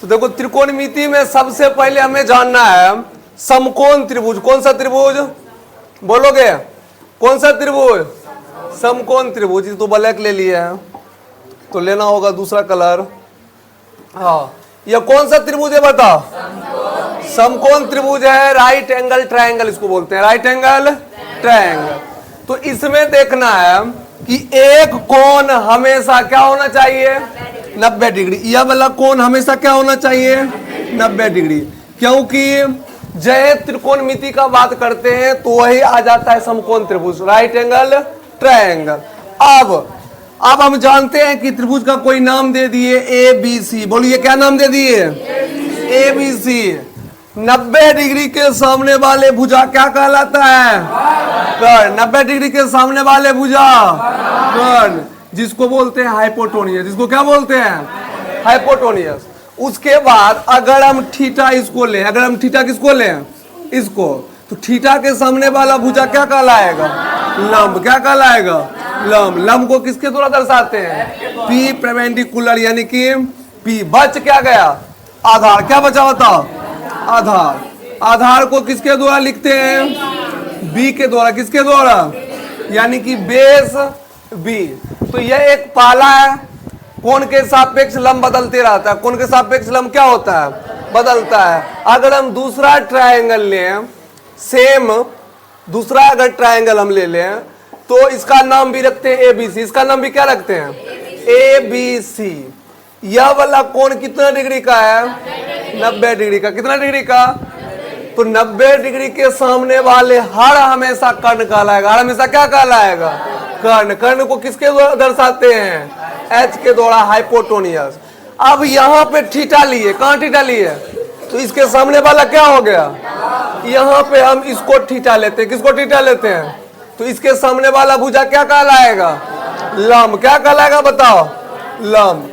तो देखो त्रिकोणमिति में सबसे पहले हमें जानना है समकोण त्रिभुज। कौन सा त्रिभुज बोलोगे? कौन सा त्रिभुज? समकोण त्रिभुज। तो ब्लैक ले लिया है तो लेना होगा दूसरा कलर। हाँ, यह कौन सा त्रिभुज है बताओ? समकोण त्रिभुज है, राइट एंगल ट्रायंगल इसको बोलते हैं, राइट एंगल ट्रायंगल। तो इसमें देखना है कि एक कोण हमेशा क्या होना चाहिए? 90 डिग्री। यह वाला कोण हमेशा क्या होना चाहिए? 90 डिग्री। क्योंकि जय त्रिकोणमिति का बात करते हैं तो वही आ जाता है समकोण त्रिभुज, राइट एंगल ट्रायंगल। अब हम जानते हैं कि त्रिभुज का कोई नाम दे दिए ABC। बोलिए क्या नाम दे दिए? ABC। 90 डिग्री के सामने वाले भुजा क्या कहलाता है? कर्ण। 90 डिग्री के सामने वाले भुजा कर्ण, जिसको बोलते हैं हाइपोटोनियस। जिसको क्या बोलते हैं? हाइपोटोनियस। उसके बाद अगर हम थीटा इसको लें, अगर हम थीटा किसको लें? इसको, तो थीटा के सामने वाला भुजा क्या कहलाएगा? लंब। क्या कहलाएगा? लंब। लंब को किसके द्वारा दर्शाते हैं? P परपेंडिकुलर, यानी कि P। बच क्या गया? आधार। क्या बचा बताओ? आधार। आधार को किसके द्वारा लिखते हैं? B के द्वारा। किसके द्वारा? यानी कि बेस B। तो यह एक पाला है, कोण के सापेक्ष लंब बदलते रहता है। कोण के सापेक्ष लंब क्या होता है? बदलता है। अगर हम दूसरा ट्रायंगल लें, सेम दूसरा अगर ट्रायंगल हम ले लें तो इसका नाम भी रखते हैं ABC। इसका नाम भी क्या रखते हैं? ABC। यह वाला कोण कितना डिग्री का है? 90 डिग्री का। कितना डिग्री का? तो 90 डिग्री के सामने वाले हर हमेशा कर्ण कहलाएगा। हर हमेशा क्या कहलाएगा? कर्ण। कर्ण को किसके द्वारा दर्शाते हैं? H के द्वारा, हाइपोटोनियस। अब यहाँ पे थीटा लिए, कहाँ थीटा लिए? तो इसके सामने वाला क्या हो गया? यहाँ पे हम इसको थीटा लेते हैं। किसको थीटा लेते हैं? तो इसके सामने वाला भुजा क्या कहलाएगा? लंब। क्या कहलाएगा बताओ? लंब।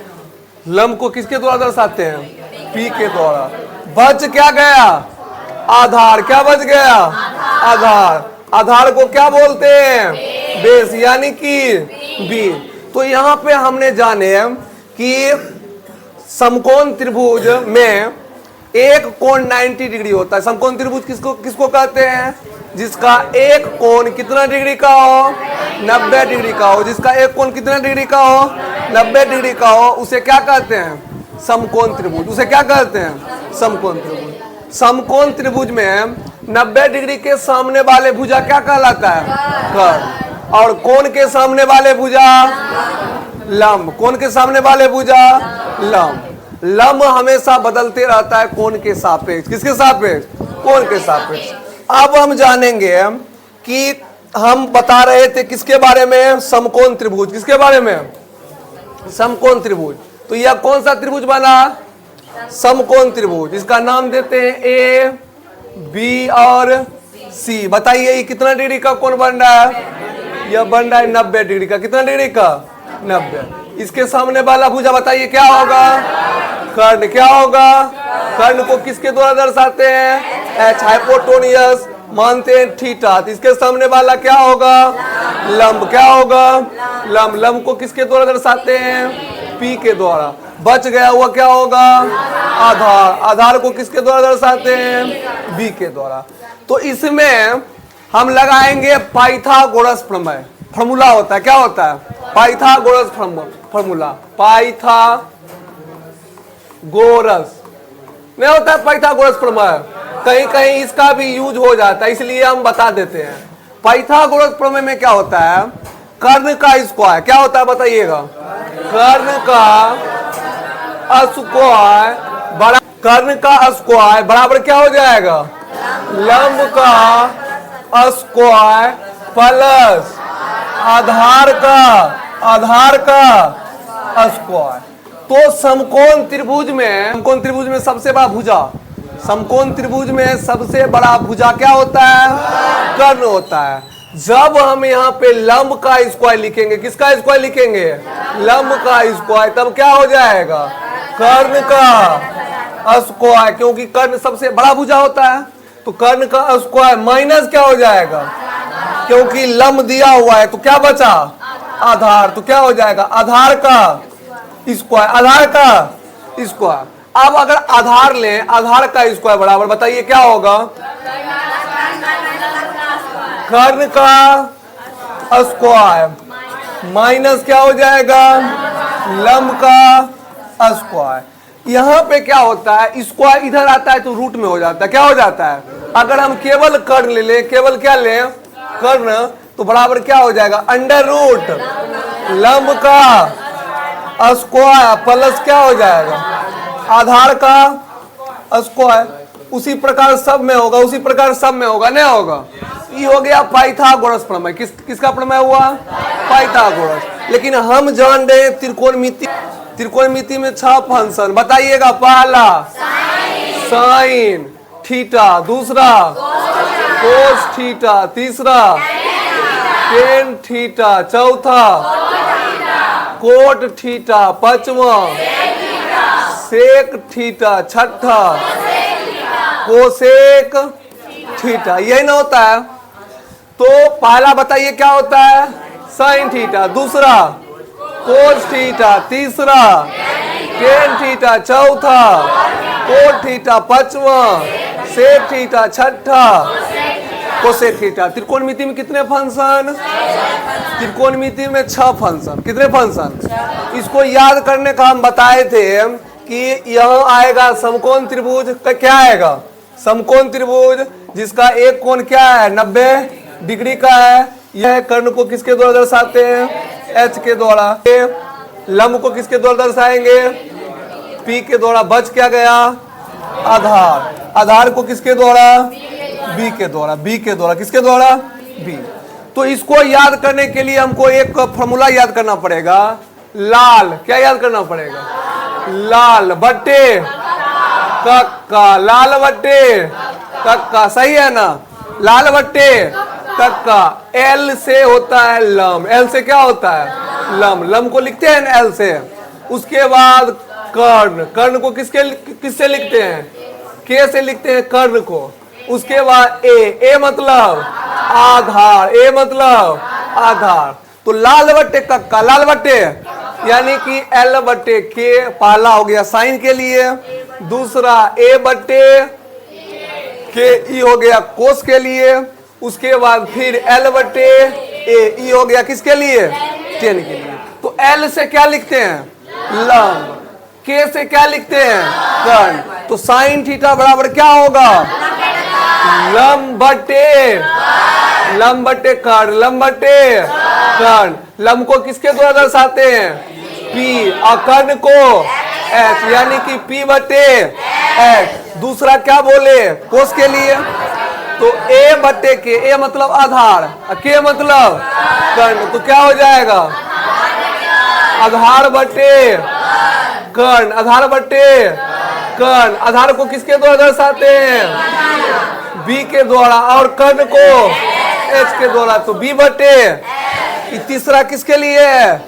लंब को किसके द्वारा दर्शाते हैं? P के द्वारा। बच क्या गया? आधार। क्या बच गया? आधार। आधार को क्या बोलते हैं? बेस, यानी कि B। तो यहाँ पे हमने जाने कि समकोण त्रिभुज में एक कोण 90 डिग्री होता है। समकोण त्रिभुज किसको कहते हैं? जिसका एक कोण कितना डिग्री का हो? 90 डिग्री का हो। जिसका एक कोण कितना डिग्री का हो? 90 डिग्री का हो, उसे क्या कहते हैं? समकोण त्रिभुज। उसे क्या कहते हैं? समकोण त्रिभुज। समकोण त्रिभुज में 90 डिग्री के सामने वाले भुजा क्या कहलाता है? कर्ण। और कोण के सामने वाले भुजा लंब। कोण के सामने वाले भुजा लंब। लंब हमेशा बदलते रहता है कोण के सापेक्ष। किसके सापेक्ष? कोण के सापेक्ष। अब हम जानेंगे कि हम बता रहे थे किसके बारे में? समकोण त्रिभुज। किसके बारे में? समकोण त्रिभुज। तो यह कौन सा त्रिभुज बना? समकोण त्रिभुज। इसका नाम देते हैं A, B और C। बताइए ये कितना डिग्री का कोण बन रहा है? यह बन रहा है 90 डिग्री का। कितना डिग्री का? 90। इसके सामने वाला भुजा बताइए क्या होगा? कर्ण। क्या होगा? कर्ण को किसके द्वारा दर्शाते हैं? H, हाइपोटोनियस। मानते हैं थीटा। इसके सामने वाला क्या होगा? लंब। क्या होगा? लंब। लंब को किसके द्वारा दर्शाते हैं? P के द्वारा। बच गया हुआ क्या होगा? आधार। आधार को किसके द्वारा दर्शाते हैं? B के द्वारा। तो इसमें हम लगाएंगे पाइथागोरस प्रमेय। फॉर्मूला होता है, क्या होता है? Pythagoras formula. पाइथागोरस नहीं होता है पाइथागोरस प्रमेय, कहीं कहीं इसका भी यूज हो जाता है, इसलिए हम बता देते हैं। पाइथागोरस प्रमेय में क्या होता है? कर्ण का स्क्वायर क्या होता है बताइएगा? कर्ण का स्क्वायर बड़ा, कर्ण का स्क्वायर बराबर क्या हो जाएगा? लंब का स्क्वायर प्लस आधार का स्क्वायर। तो समकोण त्रिभुज में सबसे बड़ा भुजा, समकोण त्रिभुज में सबसे बड़ा भुजा क्या होता है? कर्ण होता है। जब हम यहाँ पे लंब का स्क्वायर लिखेंगे, किसका स्क्वायर लिखेंगे? लंब का स्क्वायर, तब क्या हो जाएगा? कर्ण का स्क्वायर, क्योंकि कर्ण सबसे बड़ा भुजा होता है। तो कर्ण का स्क्वायर माइनस क्या हो जाएगा? क्योंकि लंब दिया हुआ है तो क्या बचा? आधार। तो क्या हो जाएगा? आधार का स्क्वायर, आधार का स्क्वायर। अब अगर आधार लें, आधार का स्क्वायर बराबर, बताइए क्या होगा? कर्ण का स्क्वायर माइनस क्या हो जाएगा? लंब का स्क्वायर। यहां पे क्या होता है, स्क्वायर इधर आता है तो रूट में हो जाता है, क्या हो जाता है? अगर हम केवल कर्ण ले लें, केवल क्या लें? कर्ण, तो बराबर क्या हो जाएगा? अंडर रूट लंब का स्क्वायर प्लस क्या हो जाएगा? आधार का स्क्वायर। उसी प्रकार सब में होगा, उसी प्रकार सब में होगा, नहीं होगा? ये हो गया पाइथागोरस प्रमेय। किसका प्रमेय हुआ? पाइथागोरस। लेकिन हम जान रहे त्रिकोणमिति, त्रिकोणमिति में 6 फंक्शन, बताइएगा। पहला साइन थीटा, दूसरा कोस थीटा, तीसरा टेन थीटा, चौथा कोट थीटा, पांचवा सेक थीटा, छठा कोसेक थीटा। यही ना होता है? तो पहला बताइए क्या होता है? साइन थीटा, दूसरा कोस थीटा, तीसरा टेन थीटा, चौथा कोट थीटा, पांचवा सेक थीटा, छठा कोसेक थीटा। त्रिकोणमिति में कितने फंक्शन? त्रिकोणमिति में 6 फंक्शन। कितने फंक्शन? इसको याद करने का हम बताए थे कि यह आएगा समकोण त्रिभुज का। क्या आएगा? समकोण त्रिभुज जिसका एक कोण क्या है? 90 डिग्री का है। यह कर्ण को किसके द्वारा दर्शाते हैं? एच के द्वारा। लंब को किसके द्वारा दर्शाएंगे? पी के द्वारा। बच क्या गया? आधार। आधार को किसके द्वारा? बी के द्वारा। बी के द्वारा किसके द्वारा? बी। तो इसको याद करने के लिए हमको एक फॉर्मूला याद करना पड़ेगा। लाल, क्या याद करना पड़ेगा? लाल बट्टे कक्का, लाल बट्टे कक्का, सही है ना? लाल बट्टे कक्का। एल से होता है लंब। एल से क्या होता है? लंब। लंब को लिखते हैं एल से। उसके बाद कर्ण, कर्ण को किससे लिखते हैं? के से लिखते हैं कर्ण को। उसके बाद ए मतलब आधार। ए मतलब आधार। तो लाल बट्टे कक्का, लाल बट्टे यानी कि एल बट्टे के, पहला हो गया साइन के लिए, दूसरा ए बट्टे के ई हो गया कोस के लिए, उसके बाद फिर एल बट्टे ए ई हो गया किसके लिए? टेन के लिए। तो एल से क्या लिखते हैं? लंब। के से क्या लिखते हैं? कर्ण। तो साइन थीटा बराबर क्या होगा? लंब बट्टे कर्ण, लंब बट्टे कर्ण। लंब को किसके द्वारा दर्शाते हैं? पी, और कर्ण को एच, यानी कि पी बट्टे एच। दूसरा क्या बोले? कोस के लिए। तो ए बट्टे के, ए मतलब आधार, के मतलब कर्ण, तो क्या हो जाएगा? आधार बट्टे कर्ण, आधार बट्टे कर्ण। आधार को किसके द्वारा दर्शाते हैं? बी के द्वारा, और कर्ण को एच के द्वारा। तो बी बट्टे, तीसरा किसके लिए है?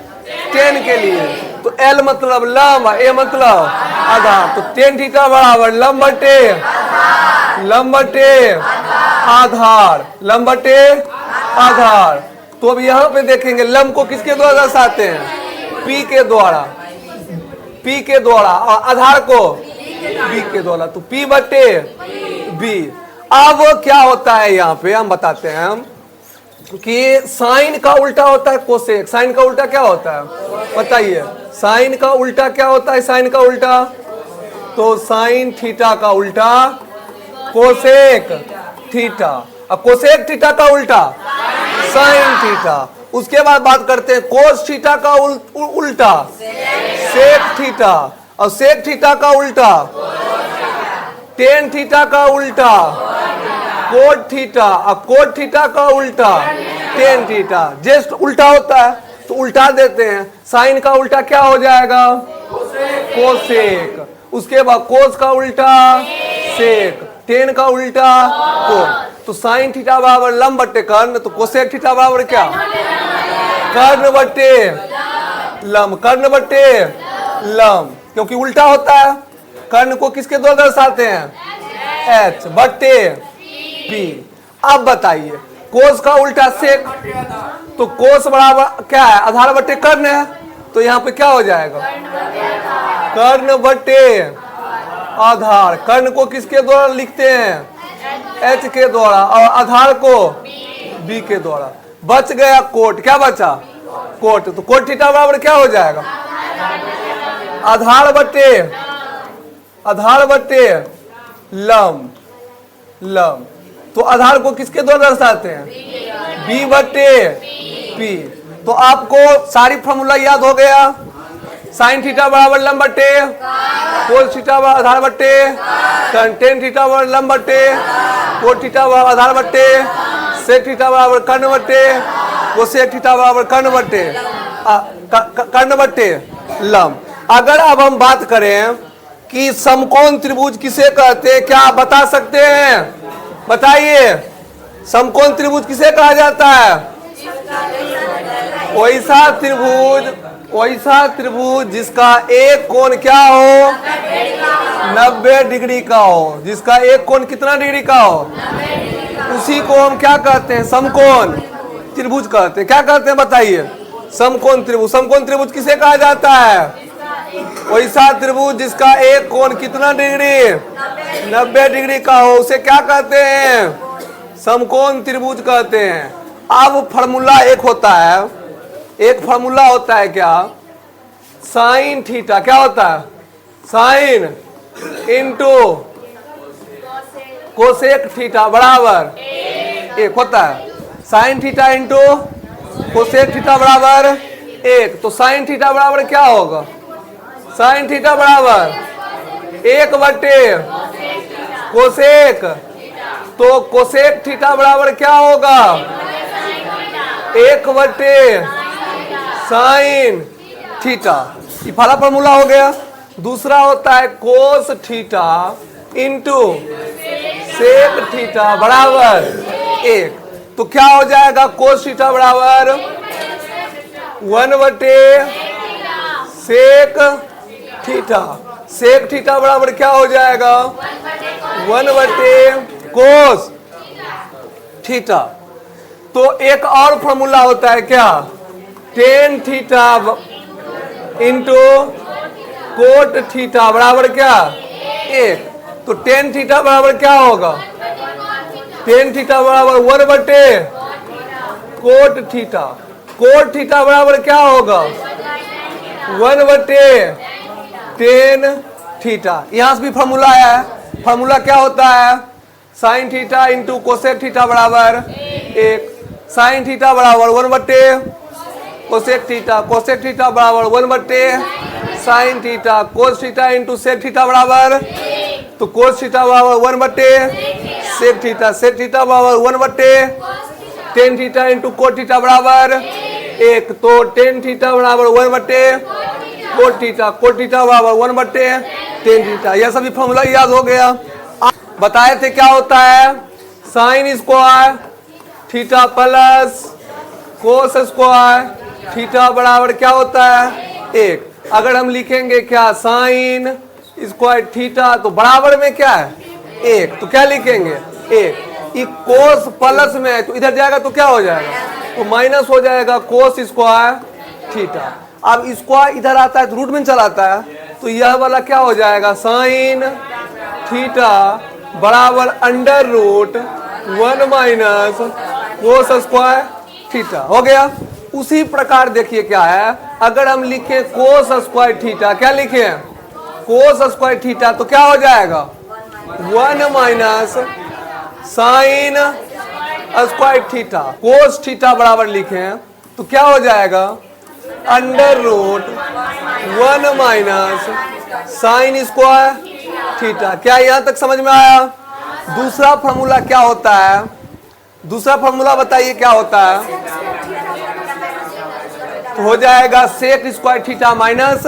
टेन के लिए। तो एल मतलब लंब, ए मतलब आधार। तो टेन थीटा बराबर लंब बट्टे आधार, लंब बट्टे आधार। तो अब यहाँ पे देखेंगे लंब को किसके द्वारा दर्शाते हैं? पी के द्वारा, पी के द्वारा, और आधार को बी के द्वारा। तो पी बट्टे बी। अब क्या होता है यहाँ पे हम बताते हैं हम कि साइन का उल्टा होता है कोसेक। साइन का उल्टा क्या होता है? बताइए। साइन का उल्टा क्या होता है? साइन का उल्टा, तो साइन थीटा का उल्टा कोसेक थीटा, अब कोसेक थीटा का उल्टा साइन थीटा। उसके बाद बात करते हैं कोस थीटा का उल्टा सेक थीटा, और सेक थीटा का उल्टा टेन थीटा का उल्टा कोट थीटा, और कोट थीटा का उल्टा टेन थीटा। जस्ट उल्टा होता है तो उल्टा देते हैं। साइन का उल्टा क्या हो जाएगा? कोसेक। उसके बाद कोस का उल्टा सेक, टेन का उल्टा कोट। तो साइन थीटा बराबर लंब बट्टे कर्ण, तो कोसेक थीटा बराबर क्या? कर्ण बट्टे लंब, कर्ण बट्टे लंब, क्योंकि उल्टा होता है। कर्ण को किसके द्वारा दर्शाते हैं? एच बट्टे पी। अब बताइए कोस का उल्टा सेक, तो कोस बराबर क्या है? आधार बट्टे कर्ण है। तो यहाँ पे क्या हो जाएगा? कर्ण बट्टे आधार। कर्ण को किसके द्वारा लिखते हैं? एच के द्वारा। और आधार को बी के द्वारा। बच गया कोट। क्या बचा? कोट। तो कोट थीटा बराबर क्या हो जाएगा? आधार बटे लंब। तो आधार को किसके द्वारा दर्शाते हैं? बी बटे पी। तो आपको सारी फॉर्मूला याद हो गया। साइन थीटा बराबर लंब बटे कोस थीटा बराबर आधार बटे टेन थीटा बराबर लंब बटे कोट थीटा बराबर आधार बटे सेक थीटा बराबर कर्ण बटे कोसेक थीटा बराबर कर्ण बटे लंब। अगर अब हम बात करें कि समकोण त्रिभुज किसे कहते हैं, क्या आप बता सकते हैं? बताइए, समकोण त्रिभुज किसे कहा जाता है? वैसा त्रिभुज जिसका एक कोण क्या हो? 90 डिग्री का हो। जिसका एक कोण कितना डिग्री का हो? उसी को हम क्या कहते हैं? समकोण त्रिभुज कहते हैं। क्या कहते हैं बताइए? समकोण त्रिभुज। समकोण त्रिभुज किसे कहा जाता है? वैसा त्रिभुज जिसका एक कोण कितना डिग्री? 90 डिग्री का हो, उसे क्या कहते हैं? समकोण त्रिभुज कहते हैं। अब फॉर्मूला एक फॉर्मूला होता है क्या? Sine theta. क्या होता है? साइन इंटू कोसेक थीटा बराबर एक होता है। Sine theta into cosec theta बराबर एक। तो साइन थीटा बराबर क्या होगा? साइन थीटा बराबर एक बटे कोसेक। तो कोसेक थीटा बराबर क्या होगा? एक बटे साइन थीटा। ये पहला फॉर्मूला हो गया। दूसरा होता है cos theta into sec theta बराबर एक। तो क्या हो जाएगा? कोस थीटा बराबर 1 बटे सेक थीटा। सेक थीटा बराबर क्या हो जाएगा? 1 बटे कोस थीटा। तो एक और फॉर्मूला होता है क्या? Tan theta into cot theta बराबर क्या? एक। तो टेन थीटा बराबर क्या होगा? टेन थीटा बराबर 1 बटे कोट थीटा। कोट थीटा बराबर क्या होगा? 1 बटे टेन थीटा। यहां से भी फॉर्मूला आया है। फॉर्मूला क्या होता है? Sine theta into cosec theta बराबर एक। साइन थीटा बराबर 1 बटे कोसेक थीटा। कोसेक थीटा बराबर 1 बटे sine theta. Cos theta into sec theta बराबर, तो कोस थीटा बराबर 1 बटे सेक थीटा। सेक थीटा बराबर 1 बटे tan theta into cot theta बराबर एक। तो टेन थीटा बराबर 1 बटे कोट थीटा। कोट थीटा बराबर 1 बटे टेन थीटा। यह सभी फॉर्मूला याद हो गया। बताए थे क्या होता है? Sign square theta plus cos square theta बराबर क्या होता है? एक। अगर हम लिखेंगे क्या? साइन स्क्वायर थीटा, तो बराबर में क्या है? एक। तो क्या लिखेंगे? एक। ये कोस प्लस में है तो इधर जाएगा तो क्या हो जाएगा? तो माइनस हो जाएगा कोस स्क्वायर थीटा। अब स्क्वायर इधर आता है तो रूट में चला आता है, तो यह वाला क्या हो जाएगा? साइन थीटा बराबर under root 1 minus cos square theta हो गया। उसी प्रकार देखिए क्या है, अगर हम लिखें कोस स्क्वायर थीटा, क्या लिखें? कोस स्क्वायर थीटा, तो क्या हो जाएगा? 1 minus sine square theta. Cos theta बराबर लिखें तो क्या हो जाएगा? Under root 1 minus sine square theta. क्या यहां तक समझ में आया? दूसरा फॉर्मूला क्या होता है? दूसरा फॉर्मूला बताइए क्या होता है? तो हो जाएगा सेक स्क्वायर थीटा माइनस,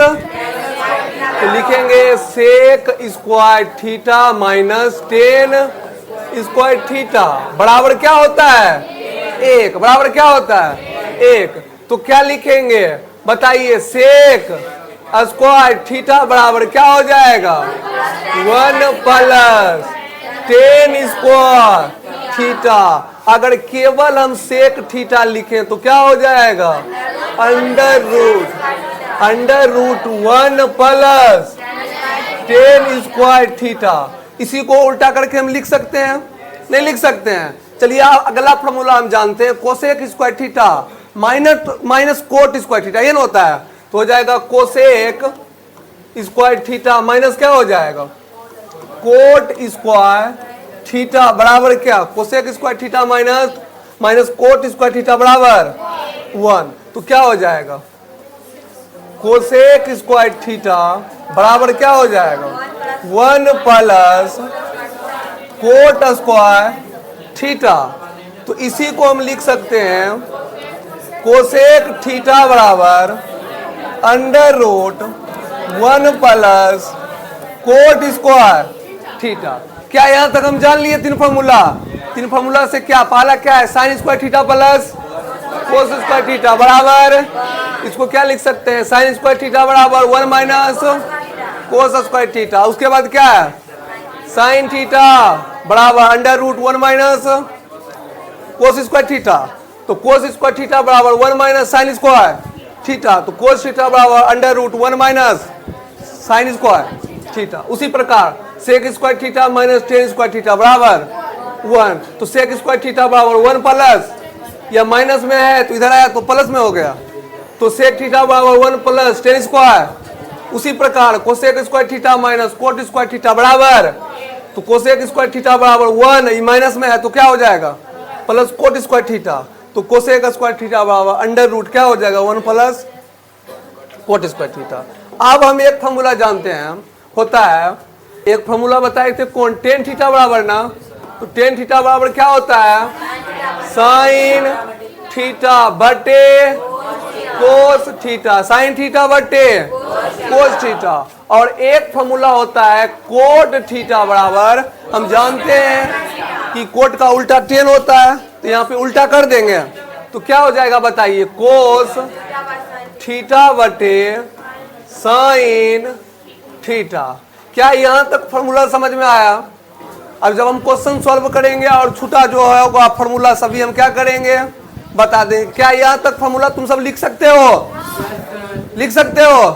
तो लिखेंगे sec square theta minus tan square theta बराबर क्या होता है? एक। बराबर क्या होता है? एक। तो क्या लिखेंगे बताइए? सेक स्क्वायर थीटा बराबर क्या हो जाएगा? 1 प्लस टेन स्क्वायर थीटा। अगर केवल हम सेक थीटा लिखें तो क्या हो जाएगा? Under root 1 plus tan square theta. इसी को उल्टा करके हम लिख सकते हैं? नहीं लिख सकते हैं। चलिए अगला फॉर्मूला हम जानते हैं, cosec square theta minus cot square theta, ये ना होता है, तो हो जाएगा कोसेक स्क्वायर थीटा माइनस क्या हो जाएगा, कोट स्क्वायर थीटा बराबर क्या, cosec square theta minus cot square theta बराबर 1। तो क्या हो जाएगा, कोसेक स्क्वायर थीटा बराबर क्या हो जाएगा 1 प्लस कोट स्क्वायर थीटा। तो इसी को हम लिख सकते हैं कोसेक थीटा बराबर under root 1 plus cot square theta. क्या यहां तक हम जान लिए तीन फॉर्मूला से क्या, पहला क्या है sign square theta plus cos square theta बराबर, इसको क्या लिख सकते हैं साइन स्क्वायर थीटा बराबर 1 माइनस कोस स्क्वायर थीटा। उसके बाद क्या है साइन थीटा बराबर under root 1 minus cos square theta. तो कोस स्क्वायर थीटा बराबर 1 माइनस साइन स्क्वायर थीटा, तो कोस थीटा बराबर under root 1 minus sine square theta. उसी प्रकार sec square theta minus tan square theta बराबर 1। तो सेक स्क्वायर थीटा बराबर 1 प्लस, या माइनस में है तो इधर आया तो प्लस में हो गया, तो सेक थीटा बराबर 1 प्लस टेन स्क्वायर। उसी प्रकार cosec square theta minus cot square theta बराबर, तो कोसेक स्क्वायर थीटा बराबर 1, माइनस में है तो क्या हो जाएगा प्लस कोट स्क्वायर थीटा। तो कोसेक स्क्वायर थीटा बराबर अंडर रूट क्या हो जाएगा 1 प्लस कोट स्क्वायर थीटा। अब हम एक फॉर्मूला जानते हैं, होता है एक फॉर्मूला बताए थे कौन, टेन थीटा बराबर ना, तो टेन थीटा बराबर क्या होता है साइन थीटा बटे कोस थीटा, साइन थीटा बटे कोस थीटा। और एक फॉर्मूला होता है कोट थीटा बराबर, हम जानते हैं कि कोट का उल्टा टेन होता है, तो यहाँ पे उल्टा कर देंगे तो क्या हो जाएगा बताइए कोस थीटा बटे साइन थीटा। क्या यहाँ तक फॉर्मूला समझ में आया? अब जब हम क्वेश्चन सॉल्व करेंगे और छूटा जो होगा फॉर्मूला सभी हम क्या करेंगे बता दें। क्या यहाँ तक फॉर्मूला तुम सब लिख सकते हो? लिख सकते हो?